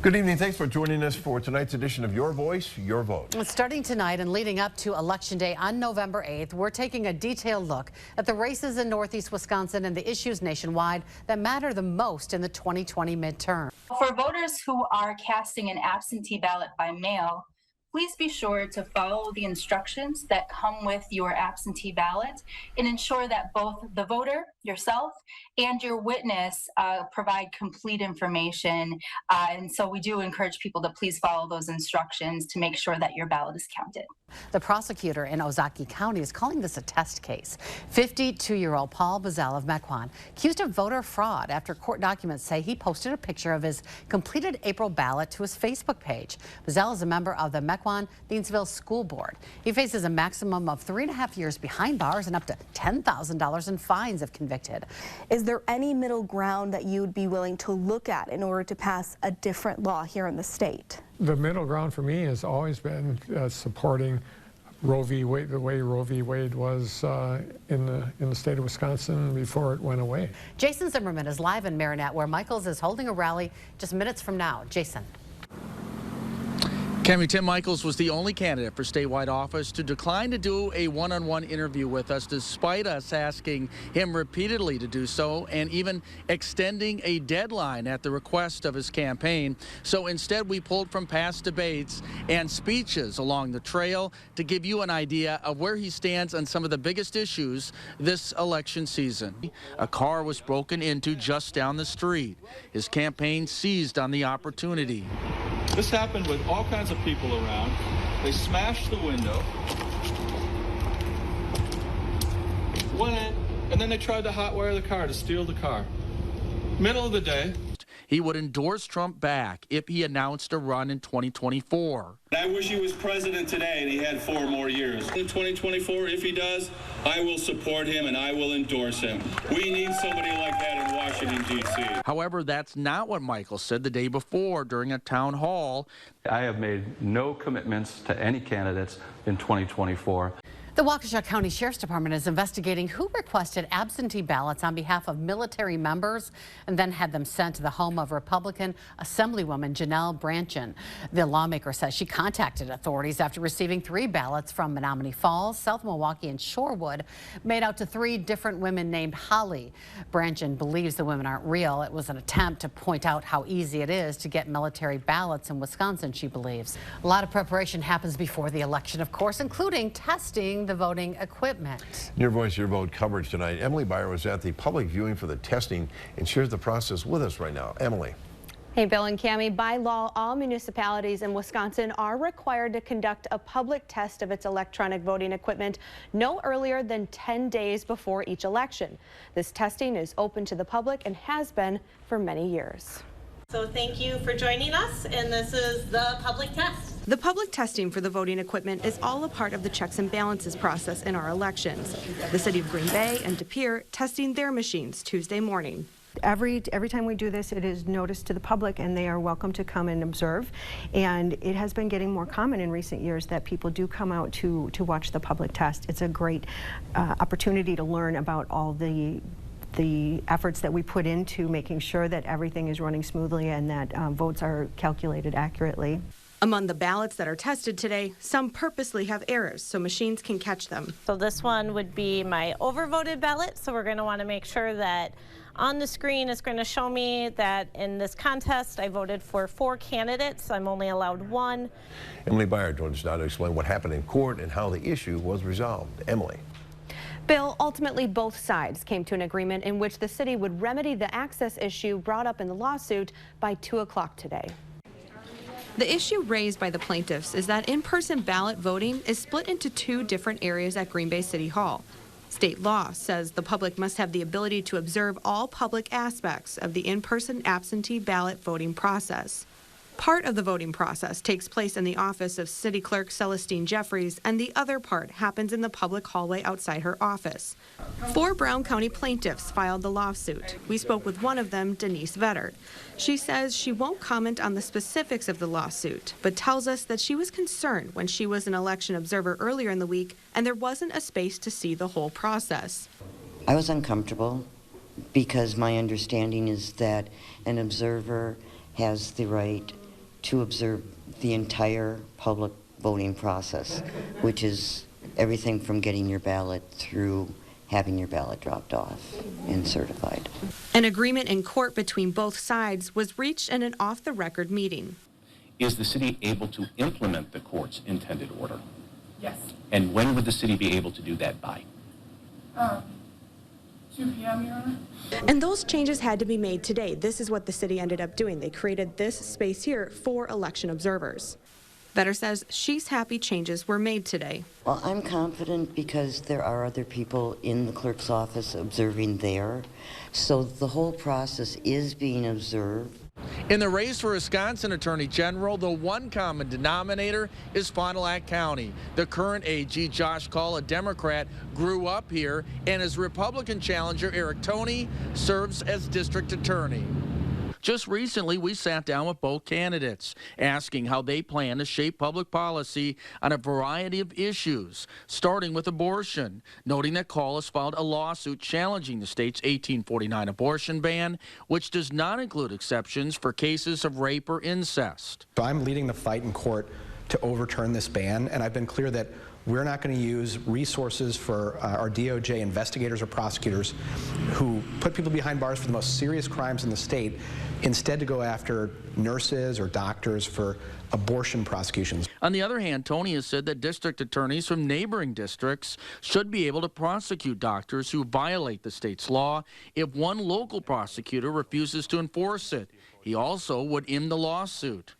Good evening. Thanks for joining us for tonight's edition of Your Voice, Your Vote. Starting tonight and leading up to Election Day on November 8th, we're taking a detailed look at the races in Northeast Wisconsin and the issues nationwide that matter the most in the 2020 midterm. For voters who are casting an absentee ballot by mail, please be sure to follow the instructions that come with your absentee ballot and ensure that both the voter, yourself, and your witness provide complete information. And so we do encourage people to please follow those instructions to make sure that your ballot is counted. The prosecutor in Ozaukee County is calling this a test case. 52-year-old Paul Bazell of Mequon accused of voter fraud after court documents say he posted a picture of his completed April ballot to his Facebook page. Bazell is a member of the Mequon-Thiensville School Board. He faces a maximum of 3.5 years behind bars and up to $10,000 in fines if convicted. Is there any middle ground that you'd be willing to look at in order to pass a different law here in the state? The middle ground for me has always been supporting Roe v. Wade, the way Roe v. Wade was in the state of Wisconsin before it went away. Jason Zimmerman is live in Marinette, where Michaels is holding a rally just minutes from now. Jason. Cami, Tim Michaels was the only candidate for statewide office to decline to do a one-on-one interview with us, despite us asking him repeatedly to do so and even extending a deadline at the request of his campaign. So instead, we pulled from past debates and speeches along the trail to give you an idea of where he stands on some of the biggest issues this election season. A car was broken into just down the street. His campaign seized on the opportunity. This happened with all kinds of people around. They smashed the window, went in, and then they tried to hotwire the car to steal the car. Middle of the day. He would endorse Trump back if he announced a run in 2024. I wish he was president today and he had 4 more years. In 2024, if he does, I will support him and I will endorse him. We need somebody like that in Washington, D.C. However, that's not what Michael said the day before during a town hall. I have made no commitments to any candidates in 2024. The Waukesha County Sheriff's Department is investigating who requested absentee ballots on behalf of military members and then had them sent to the home of Republican Assemblywoman Janelle Branchen. The lawmaker says she contacted authorities after receiving 3 ballots from Menominee Falls, South Milwaukee, and Shorewood, made out to 3 different women named Holly. Branchen believes the women aren't real. It was an attempt to point out how easy it is to get military ballots in Wisconsin, she believes. A lot of preparation happens before the election, of course, including testing the voting equipment. Your Voice, Your Vote coverage tonight. Emily Byer was at the public viewing for the testing and shares the process with us right now. Emily. Hey, Bill and Cami, by law, all municipalities in Wisconsin are required to conduct a public test of its electronic voting equipment no earlier than 10 days before each election. This testing is open to the public and has been for many years. So thank you for joining us, and this is the public test. The public testing for the voting equipment is all a part of the checks and balances process in our elections. The city of Green Bay and De Pere testing their machines Tuesday morning. Every time we do this, it is noticed to the public, and they are welcome to come and observe. And it has been getting more common in recent years that people do come out to watch the public test. It's a great opportunity to learn about all the efforts that we put into making sure that everything is running smoothly and that votes are calculated accurately. Among the ballots that are tested today, some purposely have errors so machines can catch them. So this one would be my overvoted ballot, so we're going to want to make sure that on the screen it's going to show me that in this contest I voted for 4 candidates. I'm only allowed 1. Emily Byer joins us now to explain what happened in court and how the issue was resolved. Emily. Bill, ultimately both sides came to an agreement in which the city would remedy the access issue brought up in the lawsuit by 2 o'clock today. The issue raised by the plaintiffs is that in-person ballot voting is split into 2 different areas at Green Bay City Hall. State law says the public must have the ability to observe all public aspects of the in-person absentee ballot voting process. Part of the voting process takes place in the office of City Clerk Celestine Jeffries, and the other part happens in the public hallway outside her office. 4 Brown County plaintiffs filed the lawsuit. We spoke with one of them, Denise Vetter. She says she won't comment on the specifics of the lawsuit, but tells us that she was concerned when she was an election observer earlier in the week and there wasn't a space to see the whole process. I was uncomfortable because my understanding is that an observer has the right to observe the entire public voting process, which is everything from getting your ballot through having your ballot dropped off and certified. An agreement in court between both sides was reached in an off-the-record meeting. Is the city able to implement the court's intended order? Yes. And when would the city be able to do that by? 2 p.m., Your Honor. And those changes had to be made today. This is what the city ended up doing. They created this space here for election observers. Vetter says she's happy changes were made today. Well, I'm confident because there are other people in the clerk's office observing there. So the whole process is being observed. In the race for Wisconsin Attorney General, the one common denominator is Fond du Lac County. The current AG, Josh Call, a Democrat, grew up here, and his Republican challenger, Eric Toney, serves as district attorney. Just recently, we sat down with both candidates, asking how they plan to shape public policy on a variety of issues, starting with abortion, noting that Call has filed a lawsuit challenging the state's 1849 abortion ban, which does not include exceptions for cases of rape or incest. So I'm leading the fight in court to overturn this ban, and I've been clear that we're not going to use resources for our DOJ investigators or prosecutors who put people behind bars for the most serious crimes in the state, instead to go after nurses or doctors for abortion prosecutions. On the other hand, Toney has said that district attorneys from neighboring districts should be able to prosecute doctors who violate the state's law if one local prosecutor refuses to enforce it. He also would end the lawsuit.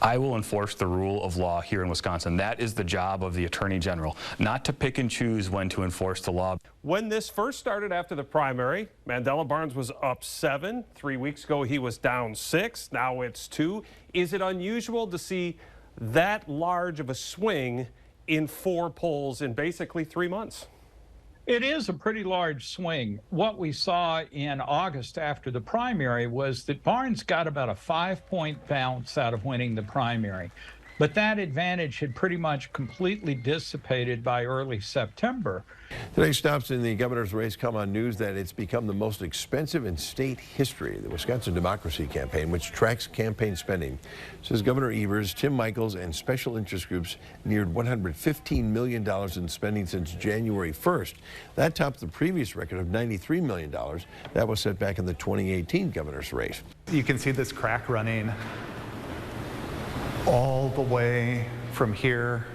I will enforce the rule of law here in Wisconsin. That is the job of the Attorney General, not to pick and choose when to enforce the law. When this first started after the primary, Mandela Barnes was up 7. 3 weeks ago, he was down 6. Now it's 2. Is it unusual to see that large of a swing in 4 polls in basically 3 months? It is a pretty large swing. What we saw in August after the primary was that Barnes got about a 5-point bounce out of winning the primary. But that advantage had pretty much completely dissipated by early September. Today's stops in the governor's race come on news that it's become the most expensive in state history. The Wisconsin Democracy Campaign, which tracks campaign spending, says Governor Evers, Tim Michels, and special interest groups neared $115 million in spending since January 1st. That tops the previous record of $93 million that was set back in the 2018 governor's race. You can see this crack running all the way from here,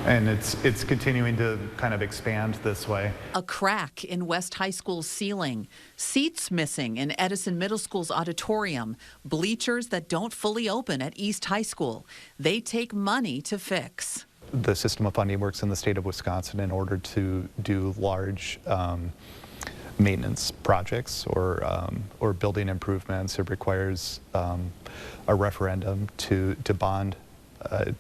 and it's continuing to kind of expand this way. A crack in West High School's ceiling, seats missing in Edison Middle School's auditorium, bleachers that don't fully open at East High School. They take money to fix. The system of funding works in the state of Wisconsin in order to do large maintenance projects or building improvements. It requires a referendum to bond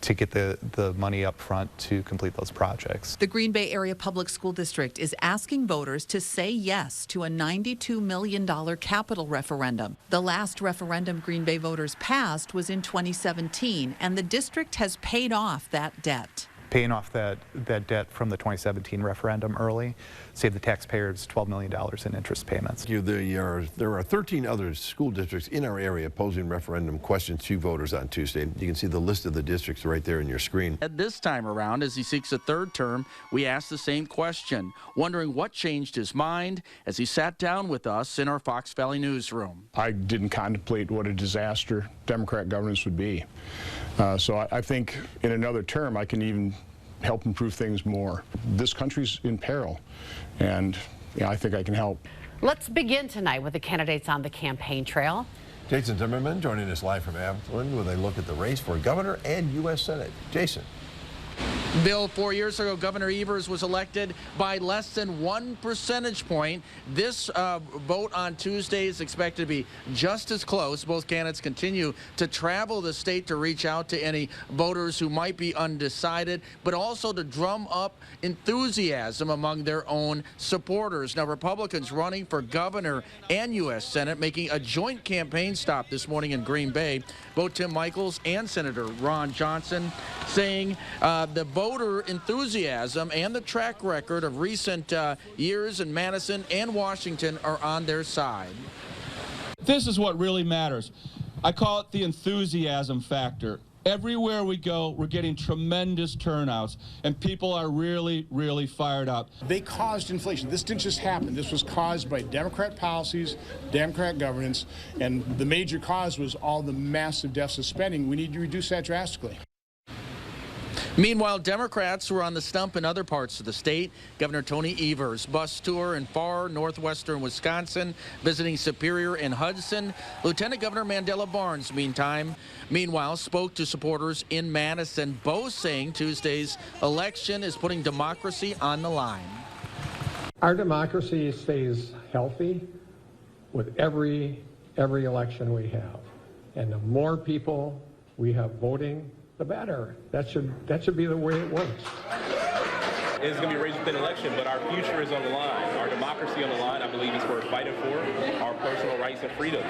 to get the money up front to complete those projects. The Green Bay Area Public School District is asking voters to say yes to a $92 million capital referendum. The last referendum Green Bay voters passed was in 2017, and the district has paid off that debt. Paying off that debt from the 2017 referendum early saved the taxpayers $12 million in interest payments. There are 13 other school districts in our area posing referendum questions to voters on Tuesday. You can see the list of the districts right there in your screen. At this time around, as he seeks a third term, we asked the same question, wondering what changed his mind as he sat down with us in our Fox Valley newsroom. I didn't contemplate what a disaster Democrat governance would be. So I think in another term I can even help improve things more. This country's in peril, and I think I can help. Let's begin tonight with the candidates on the campaign trail. Jason Zimmerman joining us live from Abilene with a look at the race for governor and U.S. Senate. Jason. Bill, 4 years ago, Governor Evers was elected by less than 1 percentage point. This vote on Tuesday is expected to be just as close. Both candidates continue to travel the state to reach out to any voters who might be undecided, but also to drum up enthusiasm among their own supporters. Now, Republicans running for governor and U.S. Senate making a joint campaign stop this morning in Green Bay. Both Tim Michels and Senator Ron Johnson saying the voter enthusiasm and the track record of recent years in Madison and Washington are on their side. This is what really matters. I call it the enthusiasm factor. Everywhere we go, we're getting tremendous turnouts, and people are really, really fired up. They caused inflation. This didn't just happen. This was caused by Democrat policies, Democrat governance, and the major cause was all the massive deficit spending. We need to reduce that drastically. Meanwhile, Democrats were on the stump in other parts of the state. Governor Tony Evers' bus tour in far northwestern Wisconsin, visiting Superior and Hudson. Lieutenant Governor Mandela Barnes, meanwhile, spoke to supporters in Madison, both saying Tuesday's election is putting democracy on the line. Our democracy stays healthy with every election we have. And the more people we have voting, the better. That should be the way it works. It's going to be a race within election, but our future is on the line. Our democracy on the line, I believe, is worth fighting for. Our personal rights and freedom.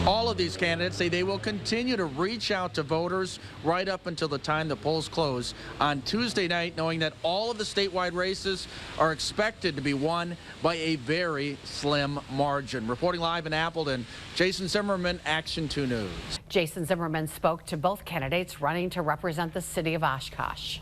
All of these candidates say they will continue to reach out to voters right up until the time the polls close on Tuesday night, knowing that all of the statewide races are expected to be won by a very slim margin. Reporting live in Appleton, Jason Zimmerman, Action 2 News. Jason Zimmerman spoke to both candidates running to represent the city of Oshkosh.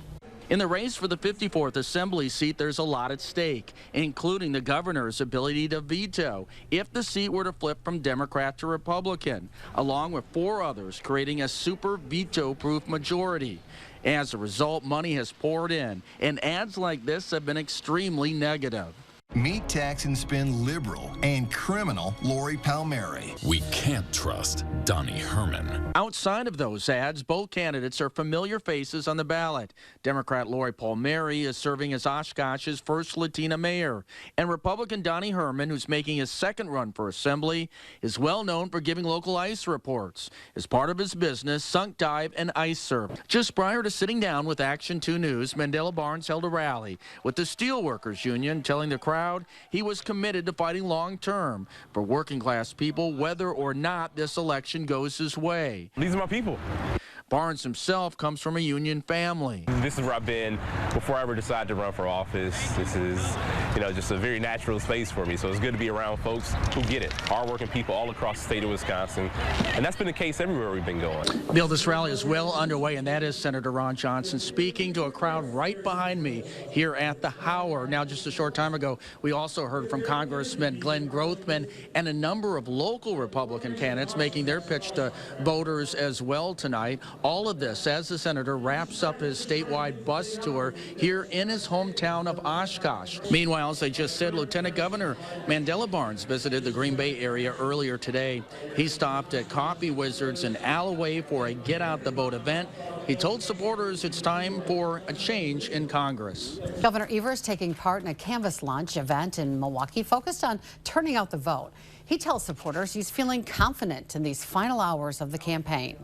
In the race for the 54th Assembly seat, there's a lot at stake, including the governor's ability to veto if the seat were to flip from Democrat to Republican, along with 4 others, creating a super veto-proof majority. As a result, money has poured in, and ads like this have been extremely negative. Meet tax and spend liberal and criminal Lori Palmieri. We can't trust Donnie Herman. Outside of those ads, both candidates are familiar faces on the ballot. Democrat Lori Palmieri is serving as Oshkosh's first Latina mayor, and Republican Donnie Herman, who's making his second run for Assembly, is well known for giving local ice reports as part of his business, Sunk Dive and Ice Surf. Just prior to sitting down with Action 2 News, Mandela Barnes held a rally with the Steelworkers Union, telling the crowd he was committed to fighting long-term for working-class people, whether or not this election goes his way. These are my people. Barnes himself comes from a union family. This is where I've been before I ever decided to run for office. This is, just a very natural space for me. So it's good to be around folks who get it. Hardworking people all across the state of Wisconsin. And that's been the case everywhere we've been going. Bill, this rally is well underway, and that is Senator Ron Johnson speaking to a crowd right behind me here at the Howard. Now, just a short time ago, we also heard from Congressman Glenn Grothman and a number of local Republican candidates making their pitch to voters as well tonight. All of this as the senator wraps up his statewide bus tour here in his hometown of Oshkosh. Meanwhile, as I just said, Lieutenant Governor Mandela Barnes visited the Green Bay area earlier today. He stopped at Coffee Wizards in Alloway for a Get Out the Vote event. He told supporters it's time for a change in Congress. Governor Evers taking part in a canvas launch event in Milwaukee focused on turning out the vote. He tells supporters he's feeling confident in these final hours of the campaign.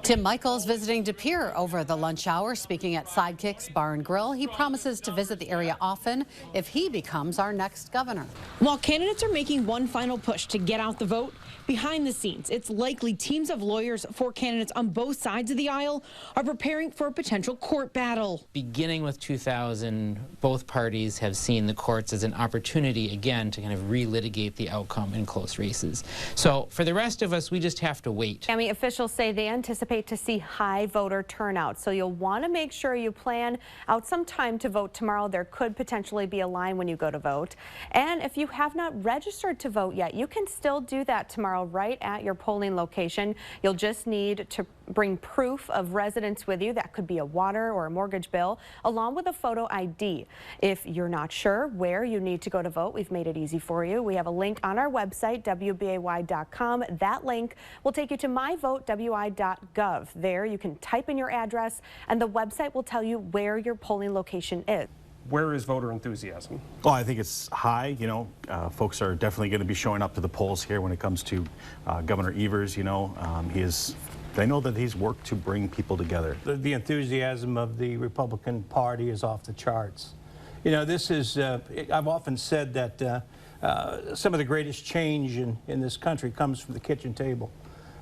Tim Michaels visiting De Pere over the lunch hour, speaking at Sidekick's Bar and Grill. He promises to visit the area often if he becomes our next governor. While candidates are making one final push to get out the vote, behind the scenes, it's likely teams of lawyers for candidates on both sides of the aisle are preparing for a potential court battle. Beginning with 2000, both parties have seen the courts as an opportunity, again, to kind of relitigate the outcome in close races. So for the rest of us, we just have to wait. Miami officials say they anticipate to see high voter turnout, so you'll want to make sure you plan out some time to vote tomorrow. There could potentially be a line when you go to vote. And if you have not registered to vote yet, you can still do that tomorrow right at your polling location. You'll just need to bring proof of residence with you. That could be a water or a mortgage bill, along with a photo ID. If you're not sure where you need to go to vote, we've made it easy for you. We have a link on our website, WBAY.com. That link will take you to myvotewi.gov. There you can type in your address, and the website will tell you where your polling location is. Where is voter enthusiasm? Well, I think it's high. Folks are definitely going to be showing up to the polls here when it comes to Governor Evers. They know that he's worked to bring people together. The enthusiasm of the Republican Party is off the charts. This is, I've often said that some of the greatest change in this country comes from the kitchen table.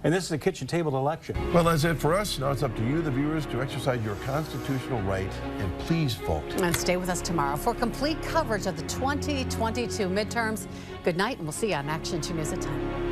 And this is a kitchen table election. Well, that's it for us. Now it's up to you, the viewers, to exercise your constitutional right, and please vote. And stay with us tomorrow for complete coverage of the 2022 midterms. Good night, and we'll see you on Action 2 News at 10.